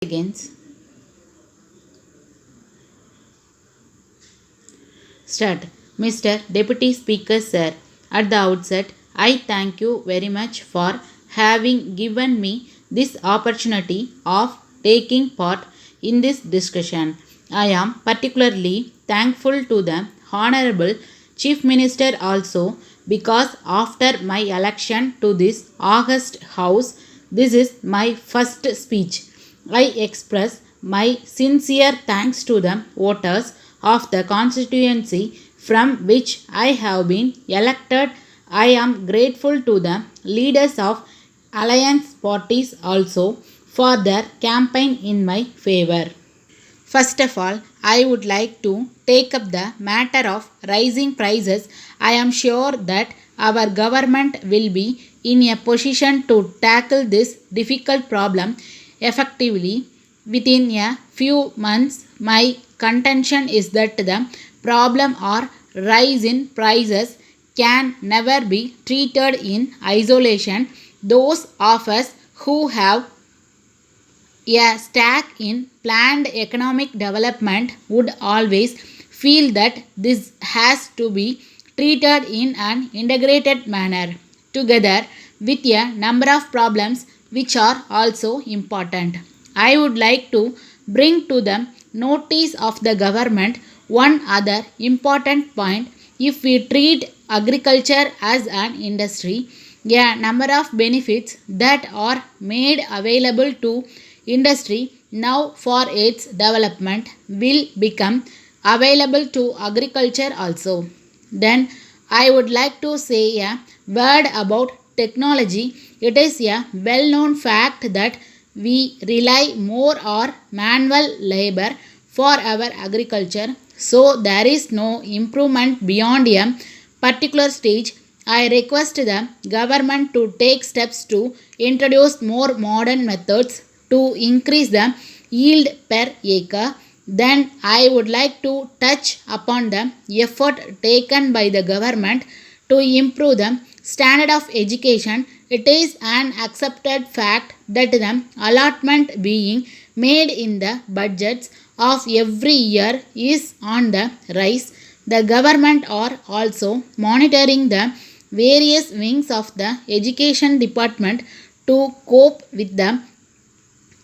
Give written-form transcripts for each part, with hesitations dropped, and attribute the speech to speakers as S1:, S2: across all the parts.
S1: Begins. Start. Mr. Deputy Speaker Sir, at the outset, I thank you very much for having given me this opportunity of taking part in this discussion. I am particularly thankful to the Honorable Chief Minister also because after my election to this August House, this is my first speech. I express my sincere thanks to the voters of the constituency from which I have been elected. I am grateful to the leaders of alliance parties also for their campaign in my favor. First of all, I would like to take up the matter of rising prices. I am sure that our government will be in a position to tackle this difficult problem effectively within a few months. My contention is that the problem or rise in prices can never be treated in isolation. Those of us who have a stake in planned economic development would always feel that this has to be treated in an integrated manner, together with a number of problems which are also important. I would like to bring to the notice of the government one other important point. If we treat agriculture as an industry, a number of benefits that are made available to industry now for its development will become available to agriculture also. Then I would like to say a word about technology. It is a well known fact that we rely more on manual labor for our agriculture, so there is no improvement beyond a particular stage. I request the government to take steps to introduce more modern methods to increase the yield per acre. Then I would like to touch upon the effort taken by the government to improve the standard of education. It is an accepted fact that the allotment being made in the budgets of every year is on the rise. The government are also monitoring the various wings of the education department to cope with the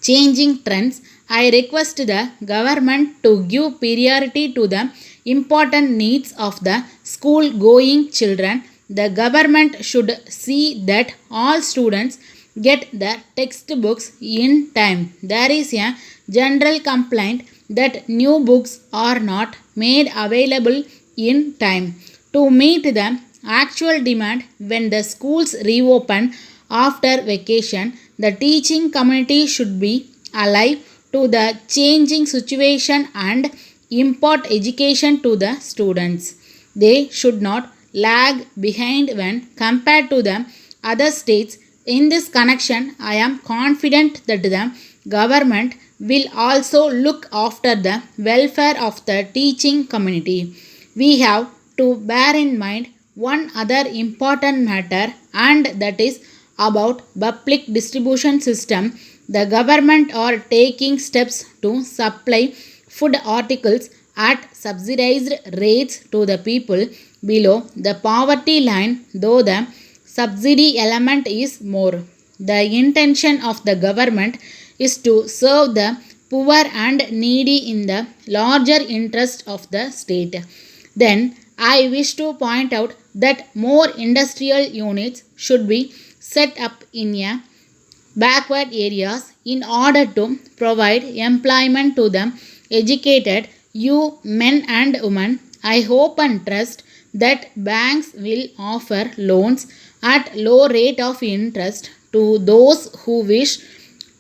S1: changing trends. I request the government to give priority to the important needs of the school going children. The government should see that all students get the textbooks in time. There is a general complaint that new books are not made available in time to meet the actual demand when the schools reopen after vacation. The teaching community should be alive to the changing situation and impart education to the students. They should not lag behind when compared to the other states. In this connection, I am confident that the government will also look after the welfare of the teaching community. We have to bear in mind one other important matter, and that is about public distribution system. The government are taking steps to supply food articles at subsidized rates to the people below the poverty line, though the subsidy element is more. The intention of the government is to serve the poor and needy in the larger interest of the state. Then I wish to point out that more industrial units should be set up in a backward areas in order to provide employment to the educated you men and women. I hope and trust that banks will offer loans at low rate of interest to those who wish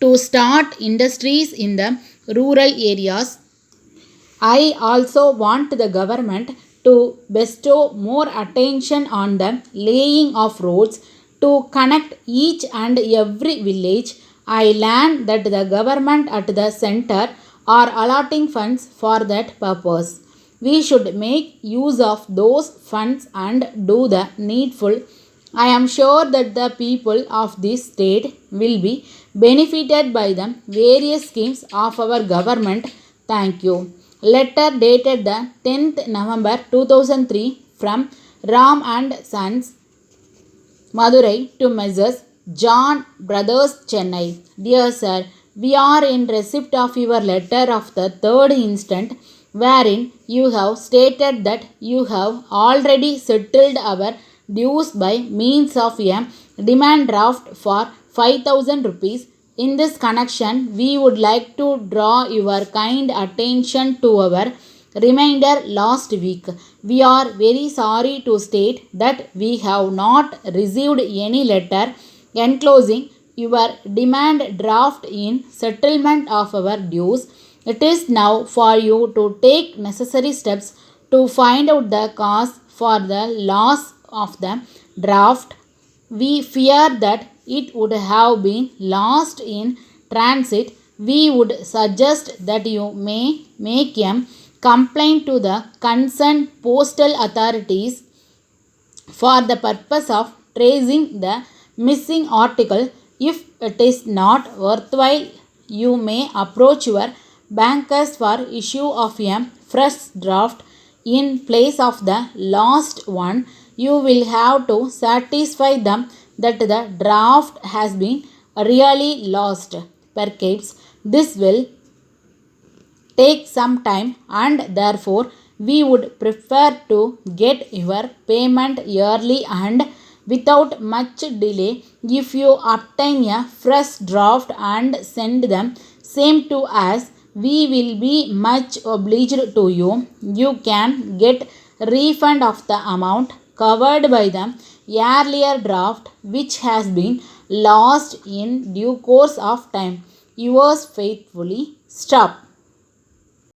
S1: to start industries in the rural areas. I also want the government to bestow more attention on the laying of roads to connect each and every village. I learned that the government at the center are allotting funds for that purpose. We should make use of those funds and do the needful. I am sure that the people of this state will be benefited by the various schemes of our government. Thank you. Letter dated the 10th November 2003 from Ram and Sons, Madurai to Messrs. John Brothers, Chennai. Dear Sir, we are in receipt of your letter of the 3rd instant, wherein you have stated that you have already settled our dues by means of a demand draft for 5,000 rupees. In this connection, we would like to draw your kind attention to our reminder last week. We are very sorry to state that we have not received any letter enclosing your demand draft in settlement of our dues. It is now for you to take necessary steps to find out the cause for the loss of the draft. We fear that it would have been lost in transit. We would suggest that you may make a complaint to the concerned postal authorities for the purpose of tracing the missing article. If it is not worthwhile, you may approach your bankers for issue of a fresh draft in place of the lost one. You will have to satisfy them that the draft has been really lost. Perhaps this will take some time, and therefore we would prefer to get your payment early and without much delay. If you obtain a fresh draft and send them same to us, we will be much obliged to you. You can get refund of the amount covered by the earlier draft which has been lost in due course of time. Yours faithfully, Stop.